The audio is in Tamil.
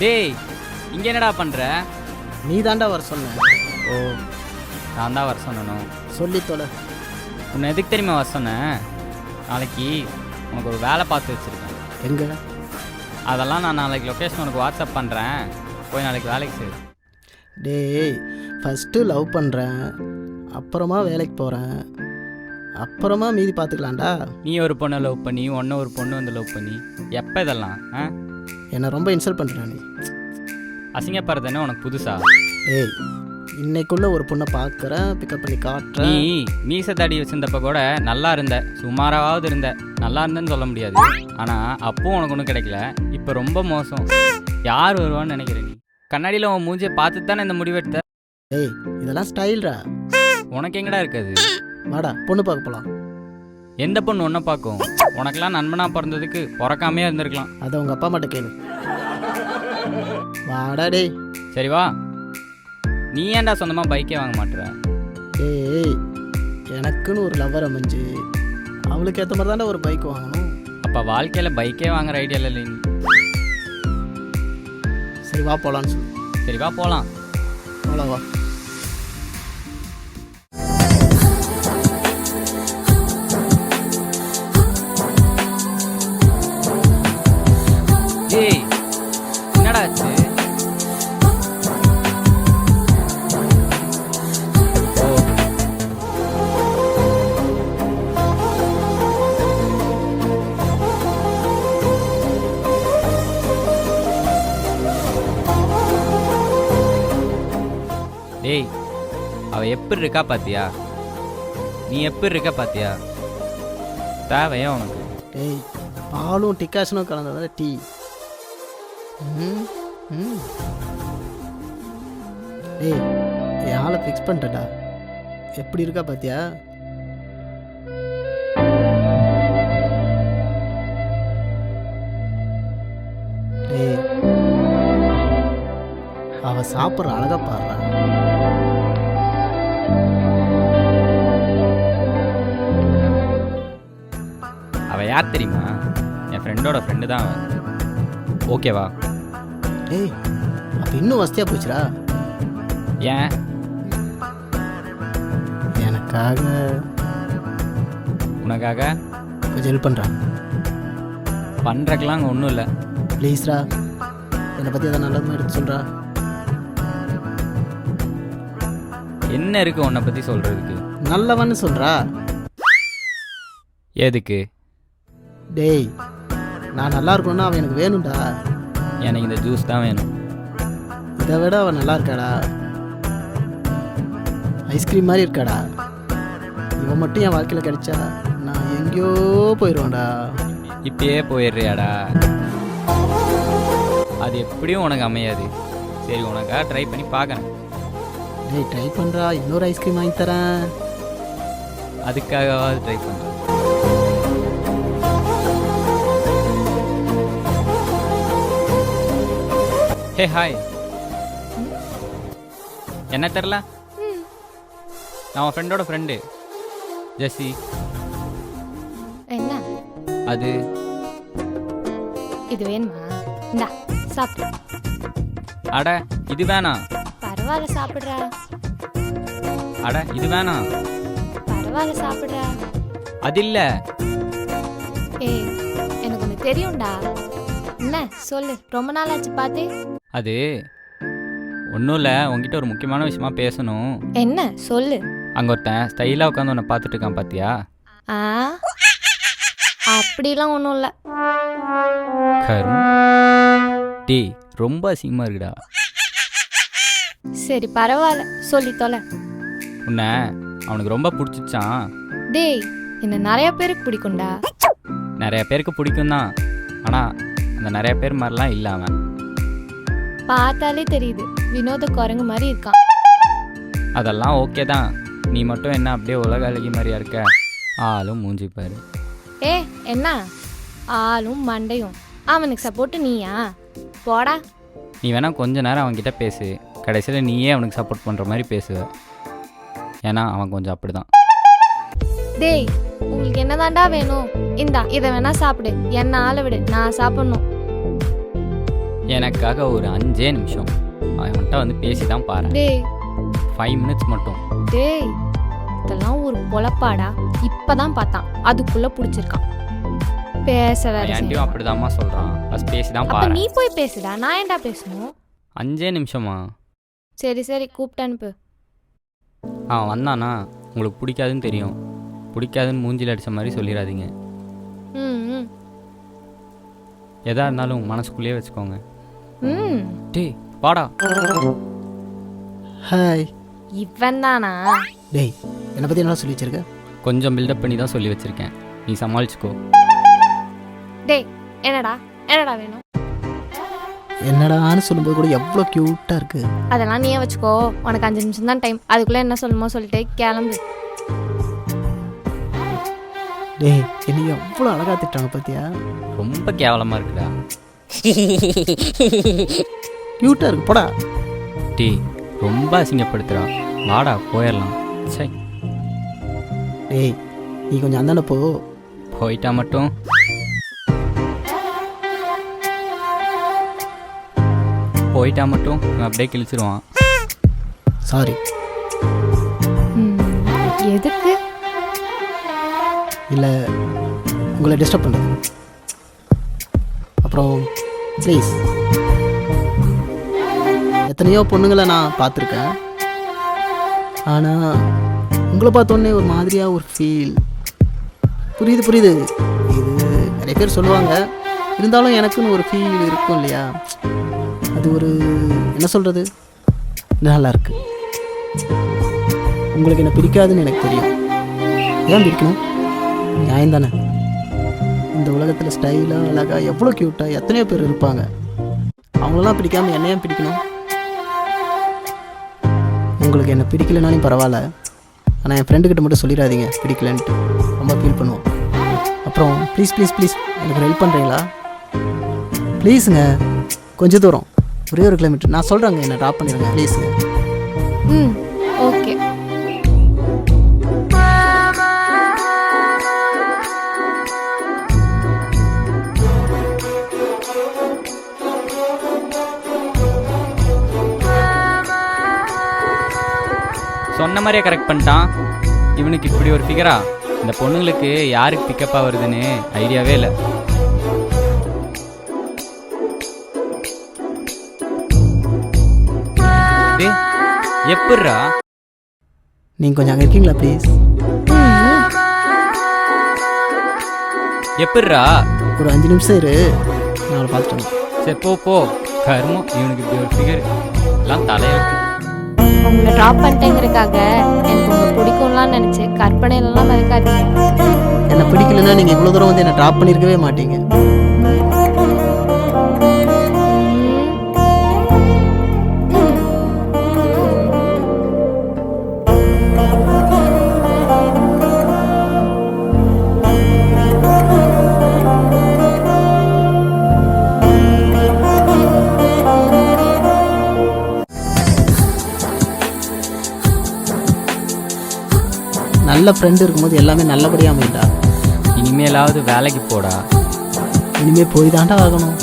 டேய் இங்கே என்னடா பண்ணுற? நீ தாண்டா வர சொன்ன. ஓ நான் தான் வர சொன்னனும். சொல்லி தொலை. உன்னை எதுக்கு தெரியுமா வர சொன்னேன்? நாளைக்கு உனக்கு ஒரு வேலை பார்த்து வச்சுருக்கேன். எங்கே? அதெல்லாம் நான் நாளைக்கு லொக்கேஷன் உனக்கு வாட்ஸ்அப் பண்ணுறேன். போய் நாளைக்கு வேலைக்கு சேரு. டேய் ஃபஸ்ட்டு லவ் பண்ணுறேன், அப்புறமா வேலைக்கு போகிறேன், அப்புறமா மீதி பார்த்துக்கலாம்டா. நீ ஒரு பொண்ணை லவ் பண்ணி ஒன்று ஒரு பொண்ணு வந்து லவ் பண்ணி எப்போ இதெல்லாம் என்னை ரொம்ப இன்சல்ட் பண்ணுறேன் நீ. அசிங்கப்படுறதுன்னு உனக்கு புதுசா? ஏய் இன்னைக்குள்ள ஒரு பொண்ணை பார்க்குறேன், பிக்கப் பண்ணி காட்டுறேன். நீ மீசை தாடி வச்சிருந்தப்ப கூட நல்லா இருந்த, சுமாராவது இருந்த, நல்லா இருந்தேன்னு சொல்ல முடியாது. ஆனால் அப்பவும் உனக்கு ஒன்றும் கிடைக்கல. இப்போ ரொம்ப மோசம். யார் வருவான்னு நினைக்கிறேன்? நீ கண்ணாடியில் உன் மூஞ்சியை பார்த்து தானே இந்த முடிவெடுத்த. ஏய் இதெல்லாம் ஸ்டைல்ரா. உனக்கு எங்கடா இருக்காது? வாடா பொண்ணு பார்க்க போகலாம். எந்த பொண்ணு ஒன்றை பார்க்கும்? உனக்கெல்லாம் நண்பனாக பிறந்ததுக்கு பிறக்காமே இருந்திருக்கலாம். அதை உங்கள் அப்பா மட்டும் கேளு. வாடா டேய். சரி வா. நீ ஏன்டா சொந்தமாக பைக்கே வாங்க மாட்டுற? டேய் எனக்குன்னு ஒரு லவ்வர் அமைஞ்சு அவளுக்கு ஏற்ற மாதிரி தாண்டா ஒரு பைக் வாங்கணும். அப்போ வாழ்க்கையில் பைக்கே வாங்குற ஐடியாவில் இல்லை நீ. சரி வா போகலான்னு சொல்லு. சரி வா போகலாம். போகலாம் வா. ஏய் என்னடா ஆச்சு? டேய் அவ எப்படி இருக்கா பாத்தியா? நீ எப்படி இருக்க பாத்தியா? தேவையா உனக்கு? டேய் பாலும் டிக்காஷனும் கலந்ததால டீ. டேய் என் ஆளை ஃபிக்ஸ் பண்ணிட்டடா. எப்படி இருக்கா பாத்தியா? டேய் அவ சாப்பிட்ற அழகா பாடுறா. அவ யார் தெரியுமா? என் ஃப்ரெண்டோட ஃப்ரெண்டு தான் அவன். ஓகேவா? டேய் அப்போ இன்னும் வசதியாக போச்சுடா. ஏன்? எனக்காக உனக்காக கொஞ்சம் ஹெல்ப் பண்ணுறான். பண்ணுறக்கெல்லாம் அங்கே ஒன்றும் இல்லை. ப்ளீஸ்ரா என்னை பற்றி எதாவது நல்லதுமா எடுத்து சொல்கிறா. என்ன இருக்குது உன்னை பற்றி சொல்கிறதுக்கு? நல்லவன்னு சொல்கிறா. எதுக்கு? டேய் நான் நல்லா இருக்கணும்னா அவன் எனக்கு வேணும்டா. எனக்கு இந்த ஜூஸ் தான் வேணும். இதை விட அவன் நல்லா இருக்காடா. ஐஸ்கிரீம் மாதிரி இருக்காடா. இவன் மட்டும் என் வாழ்க்கையில் கிடைச்சா நான் எங்கேயோ போயிடுவேன்டா. இப்பயே போயிடுறியாடா? அது எப்படியும் உனக்கு அமையாது. சரி உனக்காக ட்ரை பண்ணி பார்க்குறேன். டேய் ட்ரை பண்ணுறா, இன்னொரு ஐஸ்கிரீம் வாங்கி தரேன். அதுக்காகவாது ட்ரை பண்ணுறேன். Hey hi. என்ன தெரில? நான் உன் ஃப்ரெண்டோட ஃப்ரெண்டு ஜெஸ்ஸி. என்ன அது இது வேணுமா? இந்தா சாப்பிடு. அட இது வேணாம். பரவாயில்ல சாப்பிடுறா. அட இது வேணாம். பரவாயில்ல சாப்பிடுறா. அது இல்லை. ஏய் எனக்கு ஒன்று தெரியும்டா. என்ன சொல்லு, ரொம்ப நாள் ஆச்சு பார்த்தே. அது ஒன்றும் இல்லை, உங்ககிட்ட ஒரு முக்கியமான விஷயமா பேசணும். என்ன சொல்லு. அங்கே ஒருத்தன் ஸ்டைலாக உட்காந்து உன்னை பார்த்துட்டு இருக்கான் பார்த்தியா? ஆ அப்படிலாம் ஒன்றும் இல்லை. டீ ரொம்ப அசிங்கமாக இருக்குடா. சரி பரவாயில்ல சொல்லி தொலை. உன்னை அவனுக்கு ரொம்ப பிடிச்சிச்சான். டேய் என்ன நிறைய பேருக்கு பிடிக்கும்டா. நிறைய பேருக்கு பிடிக்கும் தான், ஆனால் அந்த நிறைய பேர் மாதிரிலாம் இல்லை அவன். பார்த்தாலே தெரியுது வினோத குரங்கு மாதிரி இருக்கான். அதெல்லாம் ஓகே தான். நீ மட்டும் என்ன அப்படியே உலக அழகி மாதிரியா இருக்க? ஆளும் மூஞ்சி பாரு. ஏ என்ன ஆளும் மண்டையும் அவனுக்கு சப்போர்ட்டு நீயா? போடா. நீ வேணா கொஞ்ச நேரம் அவன்கிட்ட பேசு, கடைசியில் நீயே அவனுக்கு சப்போர்ட் பண்ணுற மாதிரி பேசுவ. ஏன்னா அவன் கொஞ்சம் அப்படி தான். டேய் உங்களுக்கு என்னதாண்டா வேணும்? இந்தா இதை வேணா சாப்பிடு. என்ன ஆளை விடு, நான் சாப்பிடணும். எனக்காக ஒரு 5 நிமிஷம் அவன்கிட்ட வந்து பேசி தான் பாரு. டேய் 5 மினிட்ஸ் மட்டும். டேய் இதெல்லாம் ஒரு பொழப்பாடா. இப்பதான் பார்த்தான், அதுக்குள்ள பிடிச்சிருக்கான். பேச வேற ஆண்டியும் செய்றான். அப்படிதாம்மா சொல்கிறான். ஃபஸ்ட் பேசி தான் அப்ப பாரு. நீ போய் பேசுடா, நான் ஏன்டா பேசணும்? 5 நிமிஷமா? சரி சரி கூப்பிட்டு அனுப்பு. அவன் வந்தானா உங்களுக்கு பிடிக்காதுன்னு தெரியும். பிடிக்காதுன்னு மூஞ்சில் அடித்த மாதிரி சொல்லிடாதீங்க. ம் ம் எதா இருந்தாலும் மனசுக்குள்ளேயே வச்சுக்கோங்க. ம் டேய் பாடா. ஹாய். இவன் தானா? டேய் என்னை பற்றி என்ன சொல்லி வச்சிருக்க? கொஞ்சம் பில்டப் பண்ணி தான் சொல்லி வச்சுருக்கேன், நீ சமாளிச்சுக்கோ. டேய் என்னடா என்னடா வேணும்? என்னடான்னு சொல்லும்போது கூட எவ்வளோ க்யூட்டாக இருக்குது. அதெல்லாம் நீயே வச்சுக்கோ. உனக்கு 5 நிமிஷம் தான் டைம், அதுக்குள்ளே என்ன சொல்லணுமோ சொல்லிட்டு கிளம்பு. டேய் என்னை எவ்வளோ அழகாக திட்டாங்க பார்த்தியா? ரொம்ப கேவலமாக இருக்குடா. க்யூட்டாக இருக்கு போடா. டேய் ரொம்ப அசிங்கப்படுத்துகிறான். வாடா போயிடலாம். சரி டேய் நீ கொஞ்சம் அந்தாண்ட போ. போயிட்டா மட்டும். போயிட்டா மட்டும் இவன் அப்படியே கிழிச்சிருவான். சாரி. எதுக்கு? இல்லை உங்களை டிஸ்டர்ப் பண்ணுறது. அப்புறம் ப்ளீஸ். எத்தனையோ பொண்ணுங்களை நான் பார்த்துருக்கேன். ஆனால் உங்களை பார்த்தோன்னே ஒரு மாதிரியாக ஒரு ஃபீல். புரியுது புரியுது. இது நிறைய பேர் சொல்லுவாங்க. இருந்தாலும் எனக்குன்னு ஒரு ஃபீல் இருக்கும் இல்லையா? அது ஒரு என்ன சொல்கிறது, நல்லா இருக்கு. உங்களுக்கு என்ன பிடிக்காதுன்னு எனக்கு தெரியும். ஏன் பிடிக்கணும்? நியாயம் தானே. இந்த உலகத்தில் ஸ்டைலாக அழகாக எவ்வளோ க்யூட்டாக எத்தனையோ பேர் இருப்பாங்க. அவங்களெல்லாம் பிடிக்காமல் என்ன ஏன் பிடிக்கணும்? உங்களுக்கு என்ன பிடிக்கலனாலும் பரவாயில்ல, ஆனால் என் ஃப்ரெண்டுக்கிட்ட மட்டும் சொல்லிடாதீங்க பிடிக்கலன்ட்டு. ரொம்ப ஃபீல் பண்ணுவோம். அப்புறம் ப்ளீஸ் ப்ளீஸ் ப்ளீஸ் எனக்கு ஹெல்ப் பண்ணுறீங்களா? ப்ளீஸுங்க, கொஞ்சம் தூரம், ஒரே 1 கிலோமீட்டர். நான் சொல்கிறேங்க, என்னை ட்ராப் பண்ணிடுங்க ப்ளீஸுங்க. ம் ஓகே. சொன்ன மாதிரியே கரெக்ட் பண்ணிட்டான். இவனுக்கு இப்படி ஒரு ஃபிகரா? இந்த பொண்ணுங்களுக்கு யாருக்கு பிக்கப்பாக வருதுன்னு ஐடியாவே இல்லை. டேய் எப்பட்றா? நீங்கள் கொஞ்சம் அங்கே இருக்கீங்களா ப்ளீஸ்? எப்பட்றா? ஒரு 5 நிமிஷம் இரு, நான் அவளை பார்த்துட்டு. சரி போ போ. கர்மம், இவனுக்கு இப்படி ஒரு ஃபிகர் எல்லாம் தலையெழுத்து. உங்களை ட்ராப் பண்ணிட்டேங்கிறதுக்காக எனக்கு உங்களை பிடிக்கும்லாம் நினச்சி கற்பனையிலலாம் மறக்காதீங்க. என்னை பிடிக்கலன்னா நீங்கள் இவ்வளோ தூரம் வந்து என்னை ட்ராப் பண்ணியிருக்கவே மாட்டீங்க. நல்ல ஃப்ரெண்டு இருக்கும்போது எல்லாமே நல்லபடியாக அமைண்டா. இனிமேலாவது வேலைக்கு போடா. இனிமேல் போய் தாண்டா ஆகணும்.